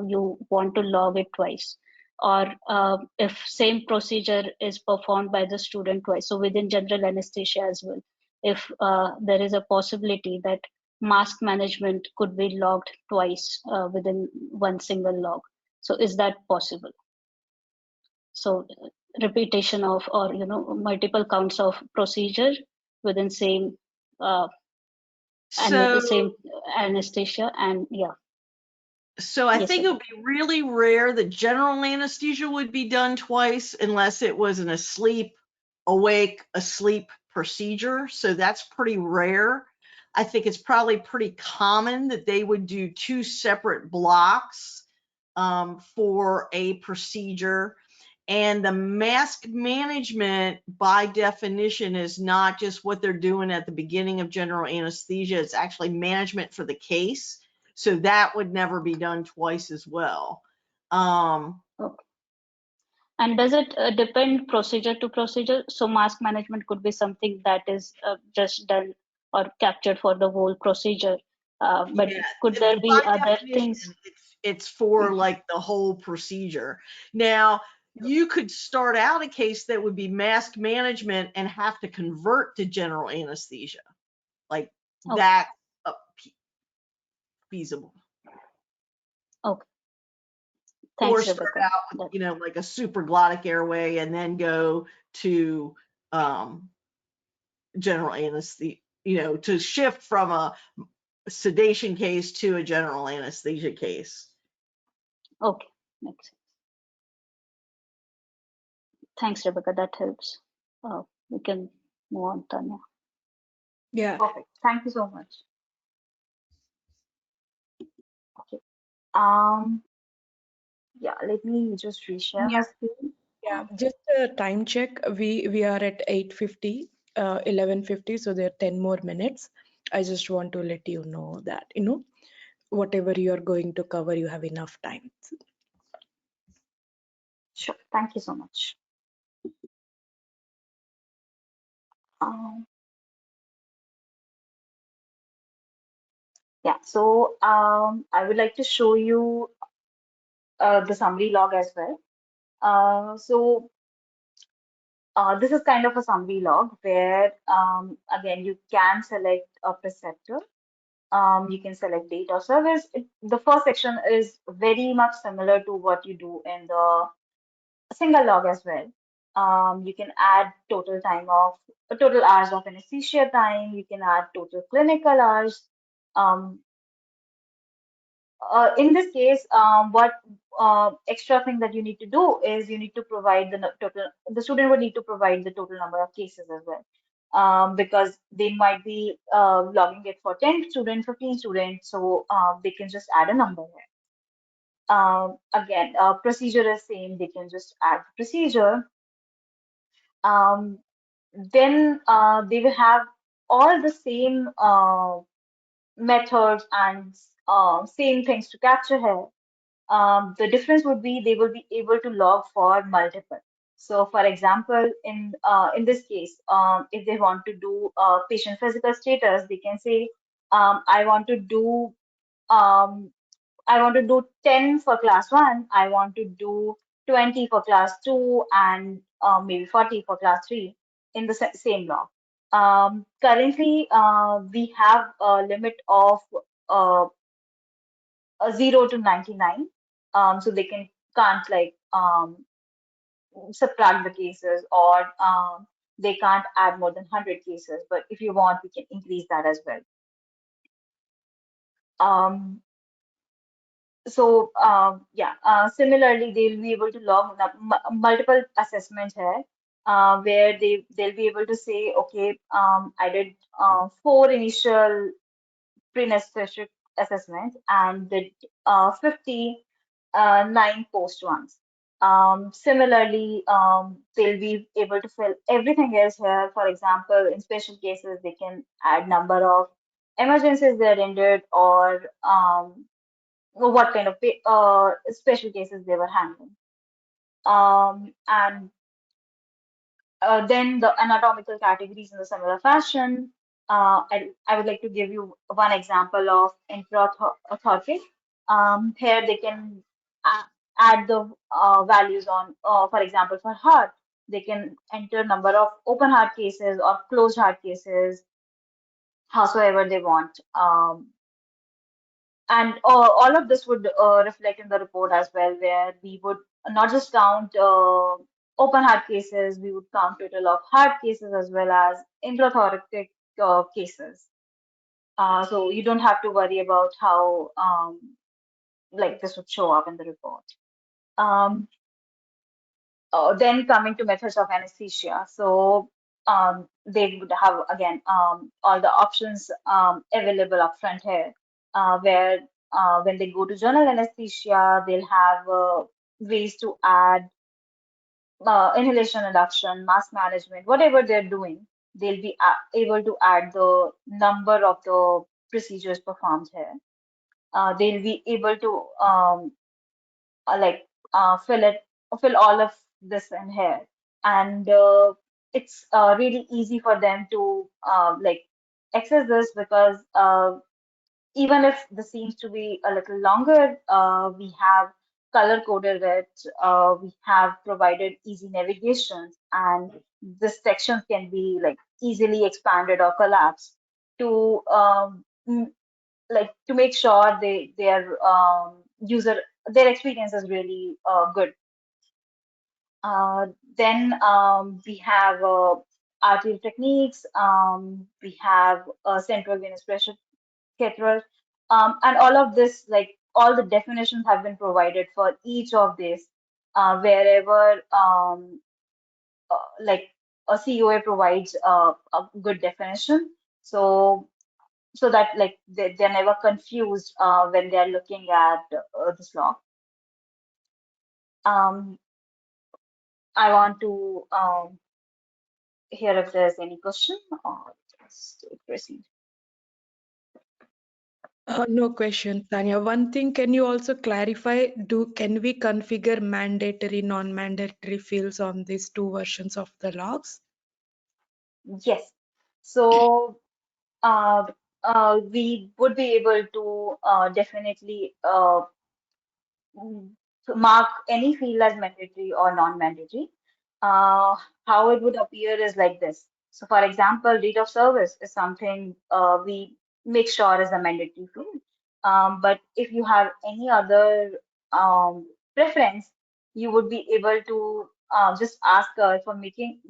you want to log it twice, or if same procedure is performed by the student twice, so within general anesthesia as well, if there is a possibility that mask management could be logged twice within one single log, so is that possible? So repetition of, or multiple counts of procedure within same and same anesthesia, and yeah. So I Yes, think sir. it would be really rare that general anesthesia would be done twice unless it was an asleep, awake, asleep procedure. So that's pretty rare. I think it's probably pretty common that they would do 2 separate blocks for a procedure. And the mask management, by definition, is not just what they're doing at the beginning of general anesthesia. It's actually management for the case. So that would never be done twice as well. Okay. And does it depend procedure to procedure? So mask management could be something that is just done or captured for the whole procedure. But Yeah, could there be by other definition, things? it's for like the whole procedure. Now, you could start out a case that would be mask management and have to convert to general anesthesia. Like Okay. that feasible. Okay. Or Thanks, start Rebecca. out with, like a supraglottic airway and then go to general anesthesia, to shift from a sedation case to a general anesthesia case. Okay, makes sense. Thanks, Rebecca. That helps. We can move on, Tanya. Yeah. Perfect. Thank you so much. Okay. Yeah, let me just reshare my screen. Yeah, just a time check. We are at 8:50, 11:50, so there are 10 more minutes. I just want to let you know that, whatever you are going to cover, you have enough time. Sure. Thank you so much. Yeah, so I would like to show you the summary log as well. This is kind of a summary log where, again, you can select a preceptor. You can select date or service. The first section is very much similar to what you do in the single log as well. You can add total hours of anesthesia time. You can add total clinical hours. Um, in this case, what extra thing that you need to do is you need to provide the student would need to provide the total number of cases as well. Because they might be logging it for 10 students, 15 students, so they can just add a number here. Again, procedure is same, they can just add the procedure. Then they will have all the same methods and same things to capture here. The difference would be they will be able to log for multiple. So, for example, in this case, if they want to do patient physical status, they can say, I want to do um, 10 for class 1, I want to do 20 for class 2, and maybe 40 for class 3 in the same log. Currently, we have a limit of uh, 0 to 99. So they can't like subtract the cases, or they can't add more than 100 cases. But if you want, we can increase that as well. Similarly, they'll be able to log multiple assessments here, where they'll be able to say, okay, I did 4 initial pre-anesthetic assessments and did 59 post ones. Similarly, they'll be able to fill everything else here. For example, in special cases, they can add number of emergencies they rendered, or what kind of special cases they were handling. And then the anatomical categories in the similar fashion. I would like to give you one example of intra-thoracic. Here they can add the values on, for example, for heart, they can enter number of open heart cases or closed heart cases, howsoever they want. And all of this would reflect in the report as well, where we would not just count open heart cases, we would count total of heart cases as well as intrathoracic cases. So you don't have to worry about how like this would show up in the report. Then coming to methods of anesthesia. So they would have, again, all the options available up front here, where when they go to general anesthesia, they'll have ways to add inhalation reduction, mask management, whatever they're doing, they'll be able to add the number of the procedures performed here. They'll be able to like fill all of this in here, and it's really easy for them to like access this because even if this seems to be a little longer, we have color coded it, we have provided easy navigation, and this section can be like easily expanded or collapsed to to make sure their user their experience is really good. Uh, then we have arterial techniques, we have central venous pressure catheter, and all of this, like all the definitions have been provided for each of these, wherever like a COA provides a good definition. So so that like they're never confused when they're looking at this law. Um, I want to hear if there's any question or just proceed. No question, Tanya. One thing, can you also clarify, can we configure mandatory, non-mandatory fields on these two versions of the logs? Yes. So uh, we would be able to definitely to mark any field as mandatory or non-mandatory. Uh, how it would appear is like this. So, for example, date of service is something we make sure is a mandatory field. But if you have any other preference, you would be able to just ask us for making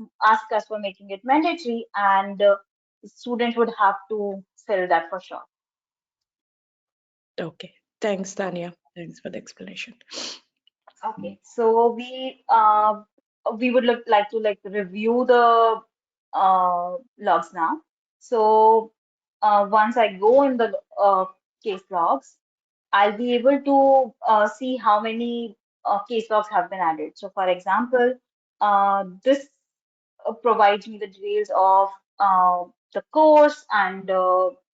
it mandatory, and the student would have to fill that for sure. Okay. Thanks, Tanya. Thanks for the explanation. Okay, so we would like to review the logs now. So once I go in the case logs, I'll be able to see how many case logs have been added. So for example, this provides me the details of the course and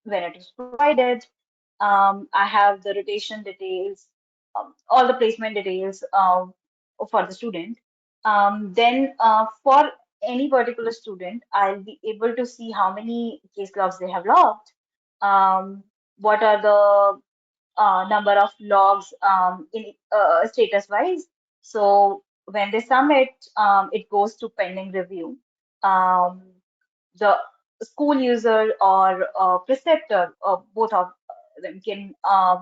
when it is provided. I have the rotation details, all the placement details for the student. Then for any particular student, I'll be able to see how many case logs they have logged, what are the number of logs in status wise. So when they submit, it goes to pending review. Um, the school user or preceptor, both of them can,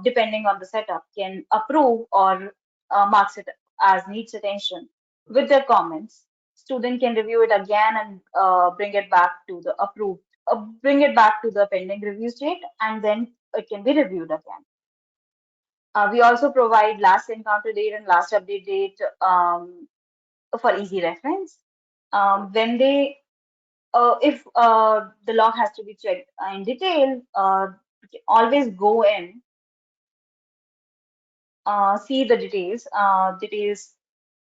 depending on the setup, can approve or marks it as needs attention with their comments. Student can review it again and bring it back to the pending review state, and then it can be reviewed again. We also provide last encounter date and last update date for easy reference. When they, if the log has to be checked in detail, always go in, see the details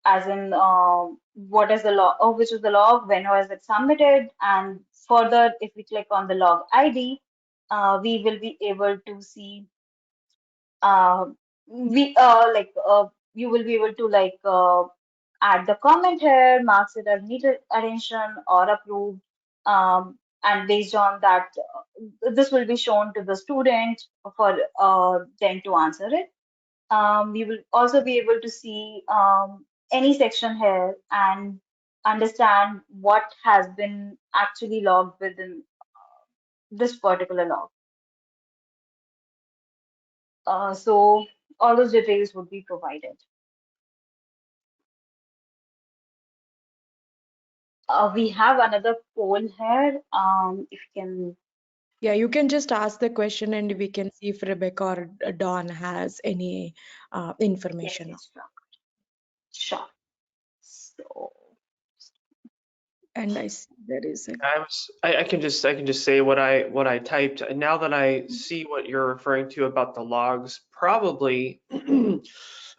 as in what is the log, which is the log, when was it submitted, and further, if we click on the log ID, we will be able to see we you will be able to add the comment here, marks it as needed attention or approved, and based on that, this will be shown to the student for them to answer it. We will also be able to see any section here and understand what has been actually logged within this particular log. So all those details would be provided. We have another poll here. If you can, Yeah, you can just ask the question and we can see if Rebecca or Dawn has any yes, information. yes, sure. Sure. So, And I see there is a I can just say what I typed. And now that I see what you're referring to about the logs, probably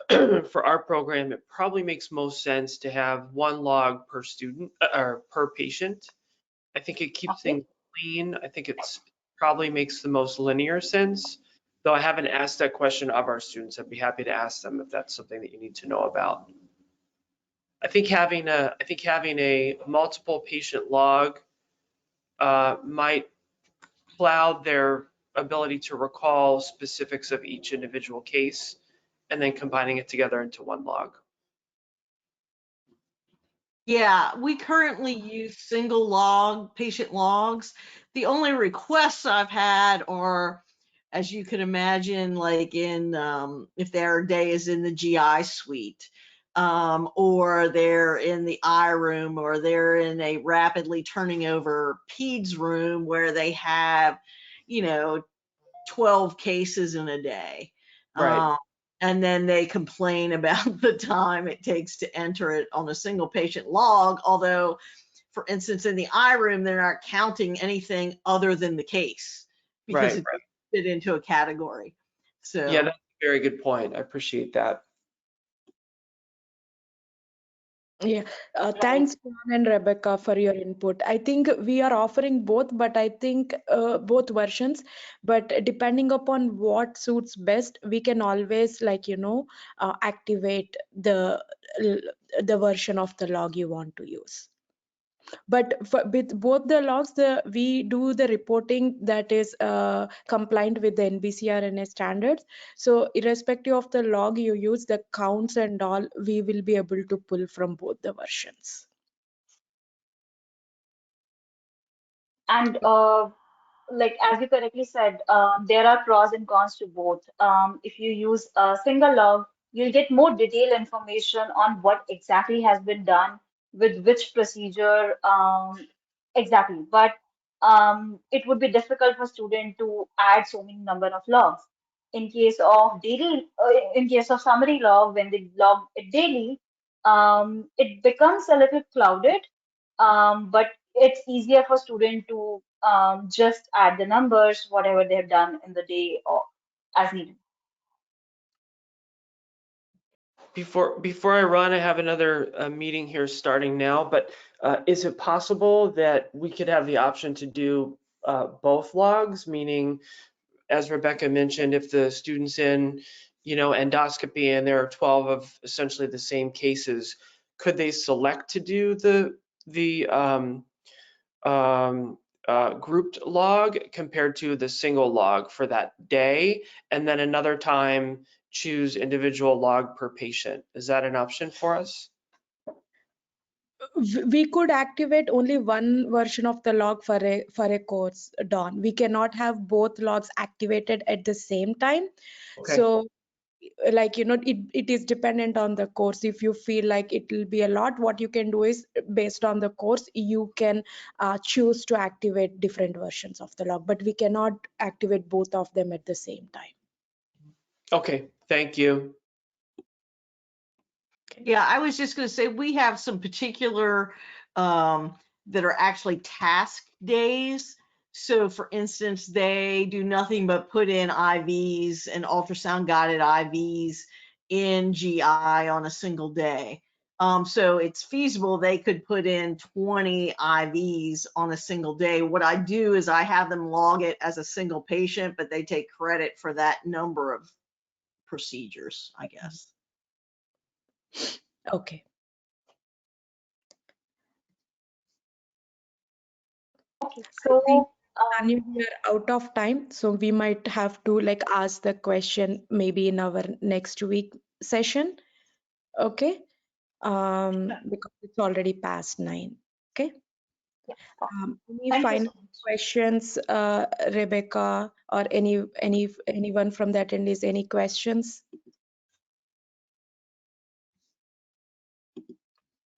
for our program, it probably makes most sense to have one log per student or per patient. I think it keeps Okay. things clean. I think it's probably makes the most linear sense. Though I haven't asked that question of our students. I'd be happy to ask them if that's something that you need to know about. I think having a multiple patient log might cloud their ability to recall specifics of each individual case and then combining it together into one log. Yeah, we currently use single log patient logs. The only requests I've had are, as you can imagine, like in if their day is in the GI suite, or they're in the I room, or they're in a rapidly turning over peds room where they have, 12 cases in a day. Right. And then they complain about the time it takes to enter it on a single patient log. Although, for instance, in the I room, they're not counting anything other than the case because Right. it doesn't fit into a category. Yeah, So that's a very good point. I appreciate that. Yeah, thanks, John and Rebecca, for your input. I think we are offering both, but I think both versions. But depending upon what suits best, we can always, activate the version of the log you want to use. But with both the logs, we do the reporting that is compliant with the NBCRNA standards. So irrespective of the log you use, the counts and all, we will be able to pull from both the versions. And like as you correctly said, there are pros and cons to both. If you use a single log, you'll get more detailed information on what exactly has been done with which procedure exactly. But it would be difficult for student to add so many number of logs. In case of summary log, when they log it daily, it becomes a little clouded, but it's easier for student to just add the numbers, whatever they have done in the day or as needed. Before I run, I have another meeting here starting now, but is it possible that we could have the option to do both logs? Meaning, as Rebecca mentioned, if the student's in, endoscopy and there are 12 of essentially the same cases, could they select to do the grouped log compared to the single log for that day, and then another time choose individual log per patient? Is that an option for us? We could activate only one version of the log for a course, Dawn. We cannot have both logs activated at the same time. Okay. So it is dependent on the course. If you feel like it will be a lot, what you can do is, based on the course, you can choose to activate different versions of the log, but we cannot activate both of them at the same time. Okay, thank you. yeah, I was just going to say we have some particular that are actually task days. So, for instance, they do nothing but put in IVs and ultrasound guided IVs in GI on a single day. So it's feasible they could put in 20 IVs on a single day. What I do is I have them log it as a single patient, but they take credit for that number of procedures, I guess. Okay. Okay, I think so Tanya, we are out of time, so we might have to ask the question maybe in our next week session. Okay. Because it's already past 9. Okay. yeah, okay. Any Thank you final so much. questions, Rebecca, or anyone from the attendees? Any questions?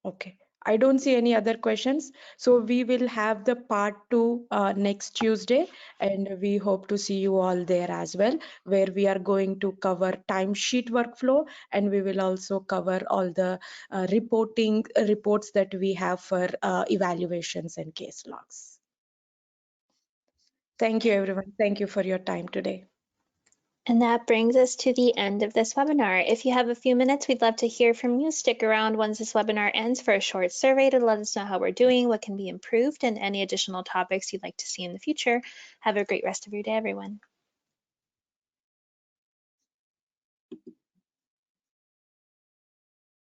Okay. I don't see any other questions. So we will have the part 2 next Tuesday, and we hope to see you all there as well, where we are going to cover timesheet workflow, and we will also cover all the reports that we have for evaluations and case logs. Thank you, everyone. Thank you for your time today. And that brings us to the end of this webinar. If you have a few minutes, we'd love to hear from you. Stick around once this webinar ends for a short survey to let us know how we're doing, what can be improved, and any additional topics you'd like to see in the future. Have a great rest of your day, everyone.